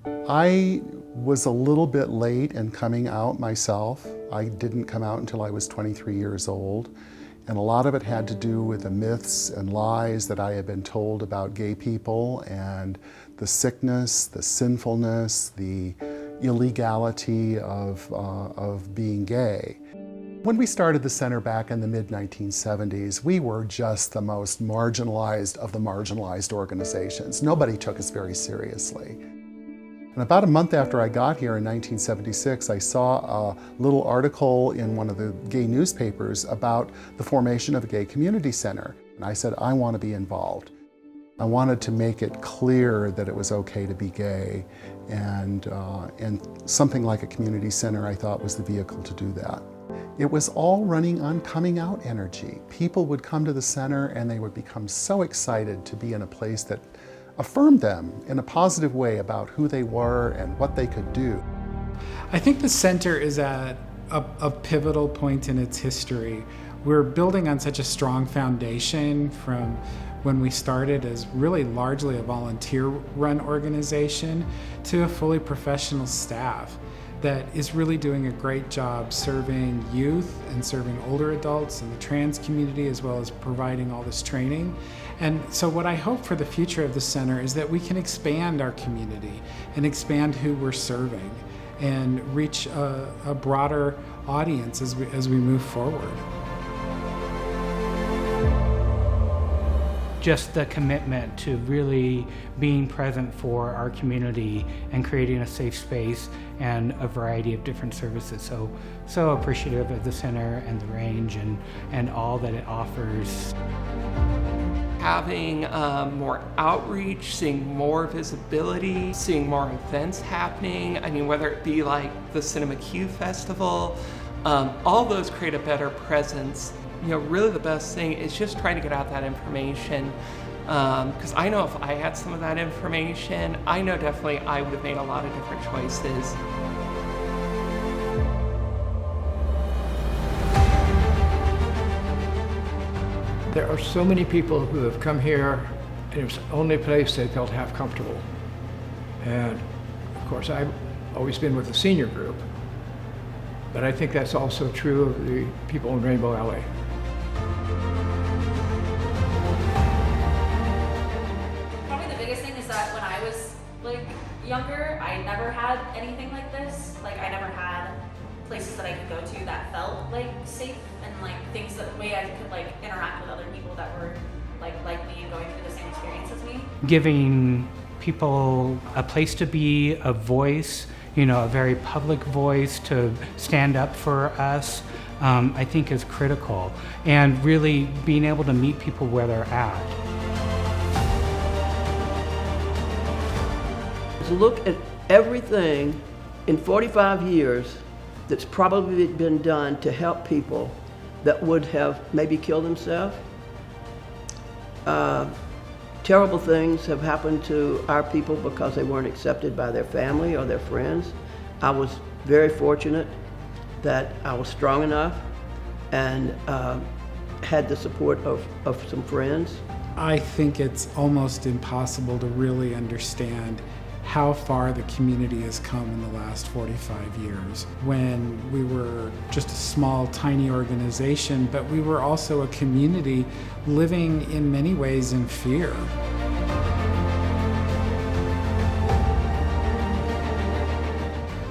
I was a little bit late in coming out myself. I didn't come out until I was 23 years old. And a lot of it had to do with the myths and lies that I had been told about gay people and the sickness, the sinfulness, the illegality of being gay. When we started the center back in the mid-1970s, we were just the most marginalized of the marginalized organizations. Nobody took us very seriously. And about a month after I got here in 1976, I saw a little article in one of the gay newspapers about the formation of a gay community center. And I said, I want to be involved. I wanted to make it clear that it was okay to be gay, and something like a community center I thought was the vehicle to do that. It was all running on coming out energy. People would come to the center and they would become so excited to be in a place that affirmed them in a positive way about who they were and what they could do. I think the center is at a pivotal point in its history. We're building on such a strong foundation from when we started as really largely a volunteer-run organization to a fully professional staff that is really doing a great job serving youth and serving older adults and the trans community, as well as providing all this training. And so what I hope for the future of the center is that we can expand our community and expand who we're serving and reach a broader audience as we move forward. Just the commitment to really being present for our community and creating a safe space and a variety of different services. So appreciative of the center and the range and all that it offers. Having more outreach, seeing more visibility, seeing more events happening. I mean, whether it be like the Cinema Q Festival, all those create a better presence. You know, really the best thing is just trying to get out that information. Because I know if I had some of that information, I know definitely I would have made a lot of different choices. There are so many people who have come here, and it's the only place they felt half comfortable. And of course, I've always been with the senior group, but I think that's also true of the people in Rainbow Alley. Probably the biggest thing is that when I was younger, I never had anything like this. I never had places that I could go to that felt safe and things that way I could interact with other people that were like me and going through the same experience as me. Giving people a place to be, a voice, a very public voice to stand up for us, I think is critical. And really being able to meet people where they're at. Look at everything in 45 years that's probably been done to help people that would have maybe killed themselves. Terrible things have happened to our people because they weren't accepted by their family or their friends. I was very fortunate that I was strong enough and had the support of some friends. I think it's almost impossible to really understand how far the community has come in the last 45 years. When we were just a small, tiny organization, but we were also a community living in many ways in fear.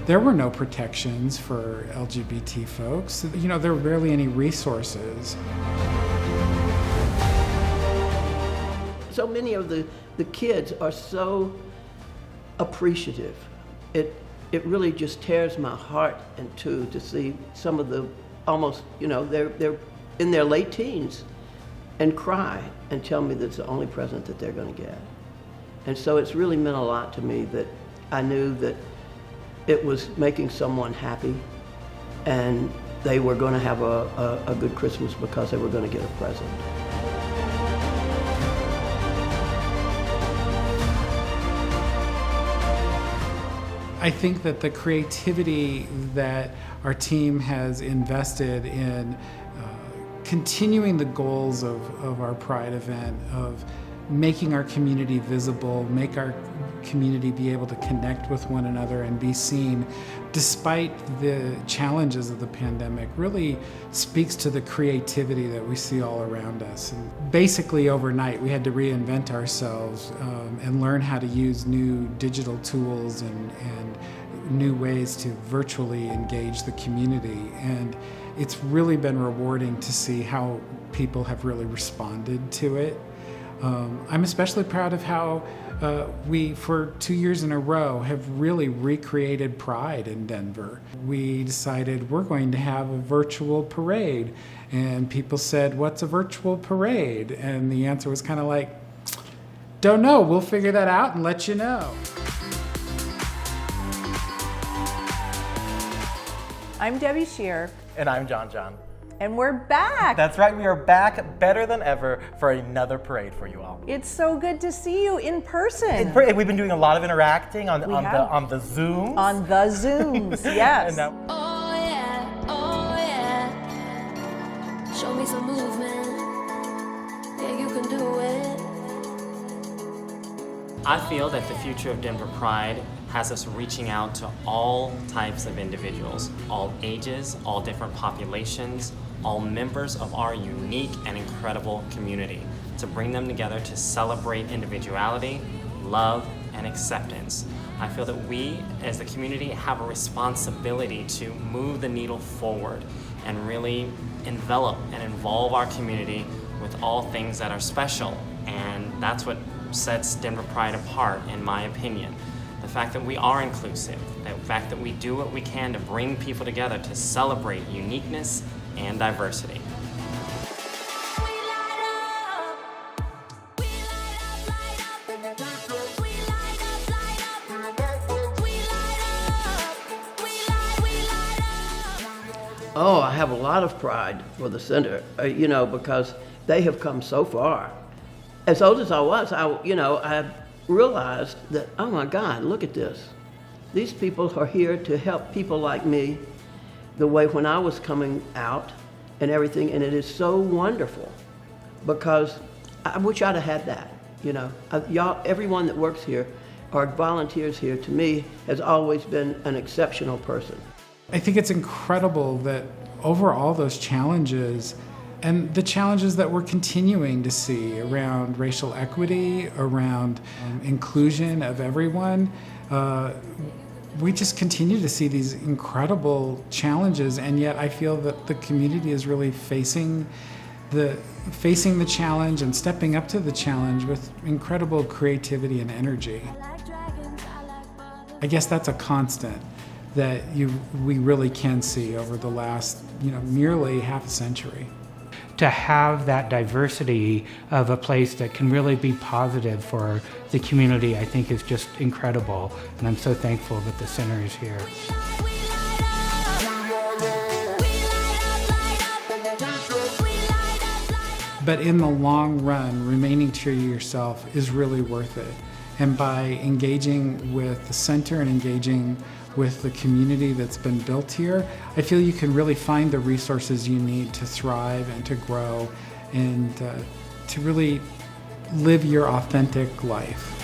There were no protections for LGBT folks. There were barely any resources. So many of the kids are so appreciative. It really just tears my heart in two to see some of the almost, they're in their late teens and cry and tell me that's the only present that they're going to get. And so it's really meant a lot to me that I knew that it was making someone happy and they were going to have a good Christmas because they were going to get a present. I think that the creativity that our team has invested in continuing the goals of our Pride event, of making our community visible, community be able to connect with one another and be seen despite the challenges of the pandemic really speaks to the creativity that we see all around us. And basically overnight we had to reinvent ourselves and learn how to use new digital tools and new ways to virtually engage the community. And it's really been rewarding to see how people have really responded to it. I'm especially proud of how we, for 2 years in a row, have really recreated Pride in Denver. We decided we're going to have a virtual parade, and people said, "What's a virtual parade?" And the answer was kind of like, "Don't know, we'll figure that out and let you know." I'm Debbie Shear, And I'm John. and we're back. That's right, we are back better than ever for another parade for you all. It's so good to see you in person. We've been doing a lot of interacting on the Zooms. On the Zooms, yes. And now, Oh yeah, show me some movement. Yeah, you can do it. I feel that the future of Denver Pride has us reaching out to all types of individuals, all ages, all different populations, all members of our unique and incredible community, to bring them together to celebrate individuality, love, and acceptance. I feel that we, as the community, have a responsibility to move the needle forward and really envelop and involve our community with all things that are special. And that's what sets Denver Pride apart, in my opinion. The fact that we are inclusive, the fact that we do what we can to bring people together to celebrate uniqueness and diversity. Oh, I have a lot of pride for the center, because they have come so far. As old as I was, I realized that, oh my God, look at this. These people are here to help people like me the way when I was coming out and everything, and it is so wonderful because I wish I'd have had that, Y'all, everyone that works here or volunteers here, to me, has always been an exceptional person. I think it's incredible that over all those challenges and the challenges that we're continuing to see around racial equity, around inclusion of everyone, we just continue to see these incredible challenges, and yet I feel that the community is really facing the challenge and stepping up to the challenge with incredible creativity and energy. I guess that's a constant that we really can see over the last, nearly half a century. To have that diversity of a place that can really be positive for the community, I think is just incredible. And I'm so thankful that the center is here. But in the long run, remaining true to yourself is really worth it. And by engaging with the center and engaging with the community that's been built here, I feel you can really find the resources you need to thrive and to grow and to really live your authentic life.